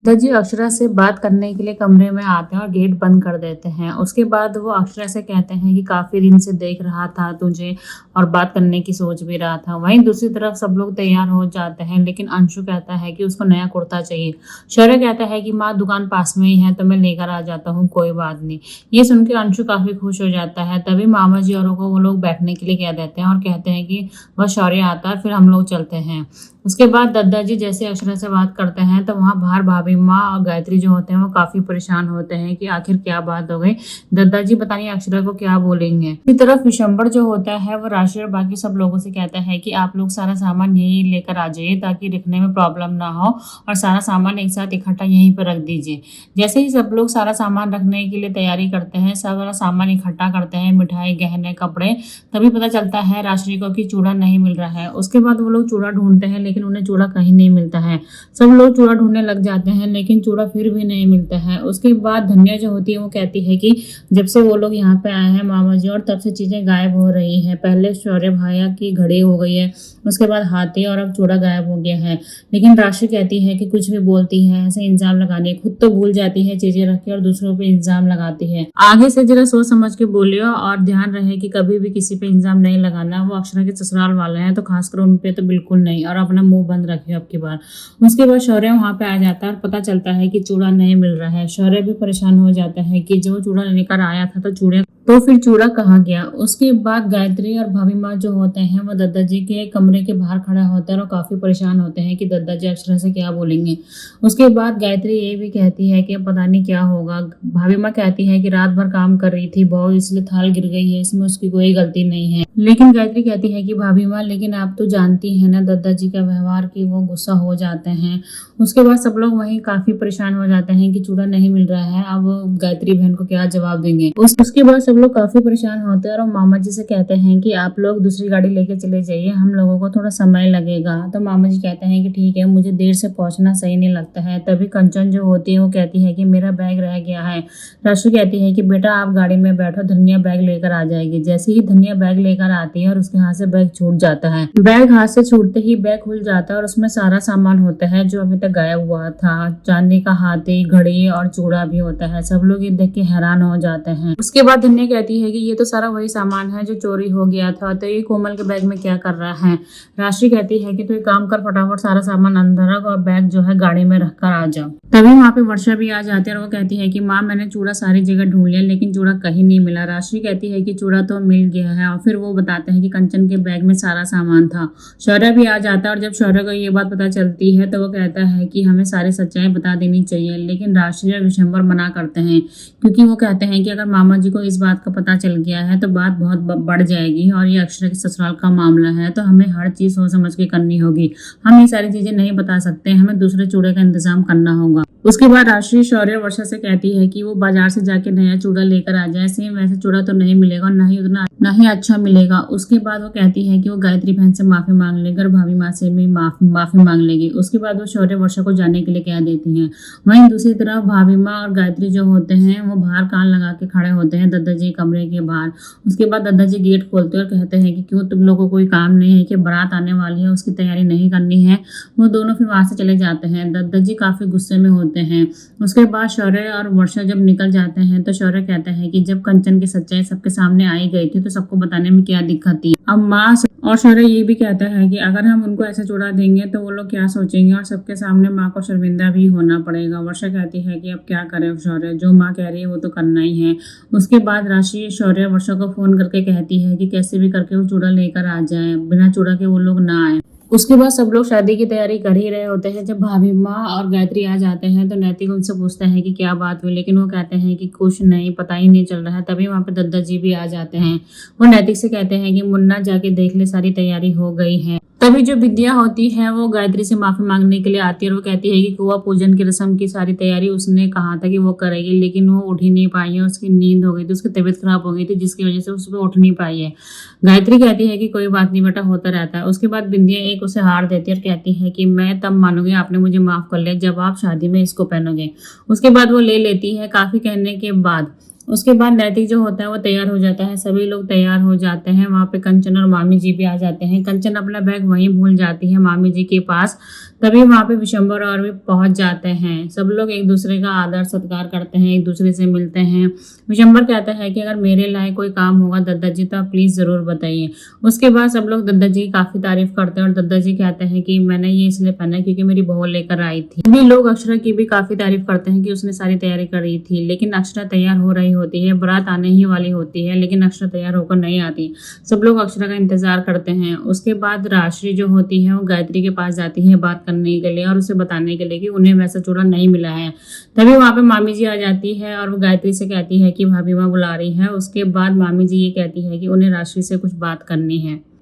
जी अक्षरा से बात करने के लिए कमरे में आते हैं और गेट बंद कर देते हैं। उसके बाद वो अक्षरा से कहते हैं कि काफ़ी दिन से देख रहा था तुझे और बात करने की सोच भी रहा था। वहीं दूसरी तरफ सब लोग तैयार हो जाते हैं, लेकिन अंशु कहता है कि उसको नया कुर्ता चाहिए। शौर्य कहता है कि माँ दुकान पास में ही है तो मैं लेकर आ जाता हूँ, कोई बात नहीं। ये सुन के अंशु काफ़ी खुश हो जाता है। तभी मामा जी औरों को वो लोग बैठने के लिए कह देते हैं और कहते हैं कि बस शौर्य आता है फिर हम लोग चलते हैं। उसके बाद दादाजी जैसे अक्षरा से बात करते हैं तो वहाँ बाहर भाभी माँ और गायत्री जो होते हैं वो काफी परेशान होते हैं कि आखिर क्या बात हो गई। दादाजी पता नहीं अक्षरा को क्या बोलेंगे। इसी तरफ विशंबर जो होता है वो राशि और बाकी सब लोगों से कहता है कि आप लोग सारा सामान यहीं लेकर आ जाइए ताकि रखने में प्रॉब्लम ना हो, और सारा सामान एक साथ इकट्ठा यहीं पर रख दीजिए। जैसे ही सब लोग सारा सामान रखने के लिए तैयारी करते हैं, सारा सामान इकट्ठा करते हैं, मिठाई गहने कपड़े, तभी पता चलता है राशि को कि चूड़ा नहीं मिल रहा है। उसके बाद वो लोग चूड़ा ढूंढते हैं, लेकिन उन्हें चूड़ा कहीं नहीं मिलता है। सब लोग चूड़ा ढूंढने लग जाते हैं, लेकिन चूड़ा फिर भी नहीं मिलता है। उसके बाद धन्या जो होती है वो कहती है कि जब से वो लोग यहाँ पे आए हैं मामा जी, और तब से चीजें गायब हो रही हैं। पहले शौर्य भाया की घड़ी हो गई है, उसके बाद हाथी, और अब चूड़ा गायब हो गया है। लेकिन राशि कहती है कि कुछ भी बोलती है, ऐसे इल्जाम लगाने, खुद तो भूल जाती है चीजें रख के और दूसरों पे इल्जाम लगाती है। आगे से जरा सोच समझ के बोलियो और ध्यान रहे कि कभी भी किसी पे इल्जाम नहीं लगाना। वो अक्षरा के ससुराल वाले हैं तो खासकर उन पे तो बिल्कुल नहीं, और अपना मुंह बंद रखियो अब की बार। उसके बाद शौर्य वहां पे आ जाता है और पता चलता है कि चूड़ा नहीं मिल रहा है। शौर्य भी परेशान हो जाता है कि जो चूड़ा लेकर आया था तो फिर चूड़ा कहाँ गया। उसके बाद गायत्री और भाभी माँ जो होते हैं वो दादाजी के कमरे के बाहर खड़े होते हैं और काफी परेशान होते हैं कि दादाजी अक्षरा से क्या बोलेंगे। उसके बाद गायत्री ये भी कहती है कि अब पता नहीं क्या होगा। भाभी माँ कहती है कि रात भर काम कर रही थी बहू, इसलिए थाल गिर गई है, इसमें उसकी कोई गलती नहीं है। लेकिन गायत्री कहती है कि भाभी माँ, लेकिन आप तो जानती है ना दादाजी का व्यवहार कि वो गुस्सा हो जाते हैं। उसके बाद सब लोग वहीं काफी परेशान हो जाते हैं कि चूड़ा नहीं मिल रहा है, अब गायत्री बहन को क्या जवाब देंगे। उसके बाद सब लोग काफी परेशान होते हैं और मामा जी से कहते हैं कि आप लोग दूसरी गाड़ी लेके चले जाइए, हम लोगों को थोड़ा समय लगेगा। तो मामा जी कहते हैं कि ठीक है, मुझे देर से पहुंचना सही नहीं लगता है। तभी कंचन जो होती है वो कहती है कि मेरा बैग रह गया है। राशि कहती है कि बेटा आप गाड़ी में बैठो, धनिया बैग लेकर आ जाएगी। जैसे ही धनिया बैग लेकर आती है और उसके हाथ से बैग छूट जाता है। बैग हाथ से छूटते ही बैग खुल जाता है और उसमें सारा सामान होता है जो अभी तक गायब हुआ था। चांदी का हाथी, घड़ी और चूड़ा भी होता है। सब लोग ये देख के हैरान हो जाते हैं। उसके बाद धन्या कहती है कि ये तो सारा वही सामान है जो चोरी हो गया था, तो ये कोमल के बैग में क्या कर रहा है। राशि कहती है कि तू एक काम कर, फटाफट सारा सामान अंदर रख और बैग जो है गाड़ी में रख कर आ जाओ। तभी वहां पे वर्षा भी आ जाती है और वो कहती है कि माँ मैंने चूड़ा सारी जगह ढूंढ लिया, लेकिन चूड़ा कहीं नहीं मिला। राशि कहती है कि चूड़ा तो मिल गया है, और फिर वो बताते हैं कि कंचन के बैग में सारा सामान था। शौर्य भी आ जाता है और जब शौर्य को ये बात पता चलती है तो वो कहता है कि हमें सारी सच्चाई बता देनी चाहिए। लेकिन राशि और विशंबर मना करते हैं, क्योंकि वो कहते हैं कि अगर मामा जी को इस बात का पता चल गया है तो बात बहुत बढ़ जाएगी और ये अक्षरा के ससुराल का मामला है, तो हमें हर चीज सोच समझ के करनी होगी। हम ये सारी चीजें नहीं बता सकते, हमें दूसरे चूड़े का इंतजाम करना होगा। उसके बाद राशि शौर्य वर्षा से कहती है कि वो बाजार से जाके नया चूड़ा लेकर आ जाए। सेम वैसे चूड़ा तो नहीं मिलेगा और ना ही अच्छा मिलेगा। उसके बाद वो कहती है कि वो गायत्री बहन से माफी मांग लेगी और भाभी माँ से भी माफी मांग लेगी। उसके बाद वो शौर्य वर्षा को जाने के लिए कह देती हैं। वहीं दूसरी तरफ भाभी माँ और गायत्री जो होते हैं वो बाहर कान लगा के खड़े होते हैं दादाजी कमरे के बाहर। उसके बाद दादाजी गेट खोलते हैं और कहते हैं कि क्यों तुम लोगों को कोई काम नहीं है कि बारात आने वाली है, उसकी तैयारी नहीं करनी है। वो दोनों फिर वहां से चले जाते हैं। दादाजी काफी गुस्से में होते हैं। उसके बाद शौर्य और वर्षा जब निकल जाते हैं तो शौर्य कहता है कि जब कंचन की सच्चाई सबके सामने आई गई थी तो सबको बताने में क्या दिक्कत थी। अब माँ और शौर्य ये भी कहता है कि अगर हम उनको ऐसे चुड़ा देंगे तो वो लोग क्या सोचेंगे, और सबके सामने माँ को शर्मिंदा भी होना पड़ेगा। वर्षा कहती है कि अब क्या करे शौर्य, जो माँ कह रही है वो तो करना ही है। उसके बाद राशि शौर्य वर्षा को फोन करके कहती है कि कैसे भी करके वो चूड़ा लेकर आ जाए, बिना चूड़ा के वो लोग ना आए। उसके बाद सब लोग शादी की तैयारी कर ही रहे होते हैं। जब भाभी माँ और गायत्री आ जाते हैं तो नैतिक उनसे पूछते हैं कि क्या बात हुई, लेकिन वो कहते हैं कि कुछ नहीं, पता ही नहीं चल रहा है। तभी वहाँ पे दादाजी भी आ जाते हैं। वो नैतिक से कहते हैं कि मुन्ना जाके देख ले, सारी तैयारी हो गई है। तभी जो विद्या होती है वो गायत्री से माफी मांगने के लिए आती है और वो कहती है कि कुआं पूजन की रस्म की सारी तैयारी उसने कहा था कि वो करेगी, लेकिन वो उठ ही नहीं पाई है। उसकी नींद हो गई थी, उसकी तबीयत खराब हो गई थी, जिसकी वजह से उस पर उठ नहीं पाई है। गायत्री कहती है कि कोई बात नहीं बेटा, होता रहता है। उसके बाद बिंदिया एक उसे हार देती है और कहती है कि मैं तब मानूंगी आपने मुझे माफ कर लिया जब आप शादी में इसको पहनोगे। उसके बाद वो ले लेती है काफी कहने के बाद। उसके बाद नैतिक जो होता है वो तैयार हो जाता है। सभी लोग तैयार हो जाते हैं। वहां पे कंचन और मामी जी भी आ जाते हैं। कंचन अपना बैग वहीं भूल जाती है मामी जी के पास। तभी वहाँ पे विशंबर और भी पहुँच जाते हैं। सब लोग एक दूसरे का आदर सत्कार करते हैं, एक दूसरे से मिलते हैं। विशंबर कहता है कि अगर मेरे लायक कोई काम होगा दद्दा जी तो आप प्लीज़ ज़रूर बताइए। उसके बाद सब लोग दद्दा जी की काफ़ी तारीफ़ करते हैं और दद्दा जी कहते हैं कि मैंने ये इसलिए पहना है क्योंकि मेरी बहू लेकर आई थी। सभी लोग अक्षरा की भी काफ़ी तारीफ़ करते हैं कि उसने सारी तैयारी करी थी, लेकिन अक्षरा तैयार हो रही होती है, बारात आने ही वाली होती है, लेकिन अक्षरा तैयार होकर नहीं आती। सब लोग अक्षरा का इंतज़ार करते हैं। उसके बाद राशि जो होती है वो गायत्री के पास जाती है बात करने के लिए और उसे बताने के लिए कि उन्हें वैसा चूड़ा नहीं मिला है। तभी वहाँ पे मामी जी आ जाती है और वो गायत्री से कहती है कि भाभी माँ बुला रही है। उसके बाद मामी जी ये कहती है कि उन्हें राशि से कुछ बात करनी है।